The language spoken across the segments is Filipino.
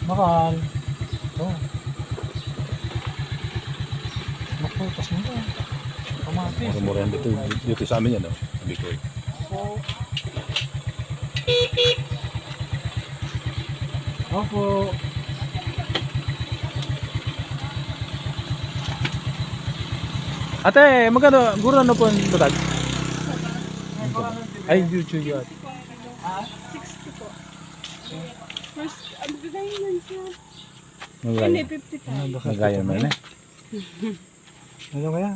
Mahal. Oh. Makutas mo ba? Kamatis. Mura-mura yan dito sa amin yan, no? Sabi ko eh. Opo. Ate, magkano? Guro ano po ang batag? Ay, YouTube yun. 60 po. First, ang gagawin lang siya. Magaya. Hindi, 55. Magaya naman eh. Ano kaya?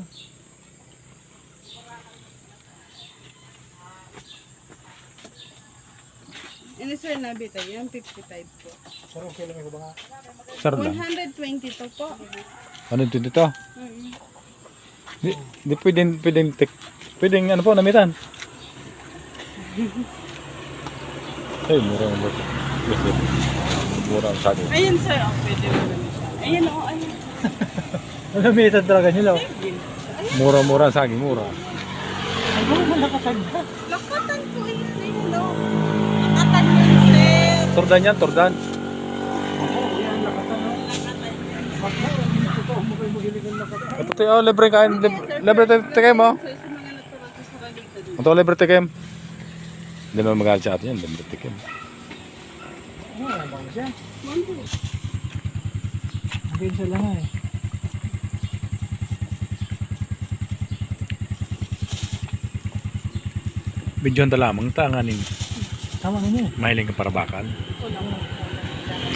Ano sir, nabita yan? 55 po. Sarap kailan may ba nga? Sarap lang. 120 to po. Ano dito? Mm. Di pwedeng ano po, namitan. Ay, mura ang ba't. Mura ang saging. Ayun sir, oh, pwede mo naman siya. Ayun o, ayun. Malamitan talaga nila. Mura-mura ang saging, mura. Ay, ba naman nakasagda? Lakatan po yun, ayun o. Lakatan yun sir. Tordan yan, tordan. Oo, yan nakatan. Bakla, dito ko, mukhay magiligan nakatan. Ito tayo, libre kain. Libre tikim mo. Sir, sa mga natural sa kalita dito. Ito, libre tikim. Hindi naman magalit sa atin yan, libre tikim. Oo, ang bang siya. Mambo. Hindi siya lang eh. Bidyon ta lamang tanganin. Tama na niya. Mahiling ka para bakal.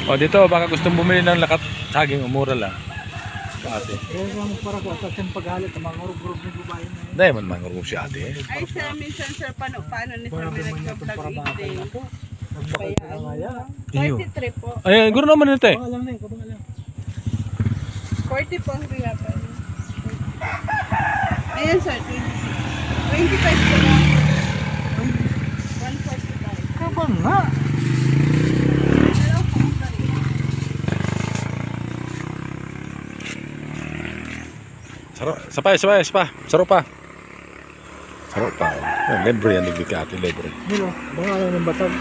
O dito, baka gustong bumili ng lakat saging, umura lang. Ate. Kaya mo para ko at yung paghalit ng mga urug-urug ng babae na yun. Dahil man mangurog si ate. Ay sir, minsan sir, paano ni sir Para may naman yung para nagpa-vlog bakal eating. na to. Nagbakal Kaya ka na nga yan. 43 po. Ay, guro naman ito eh. Kabangalan na eh, kabangalan. 40 po ang riyapan. Ayan sir, 26. 25 po lang. 145. Kabang nga. Dalaw po, sorry. Saro, sapa. Saro pa. Saro pa. Libre yan, libre ka ate, libre. Nilo, bangalan ng batag.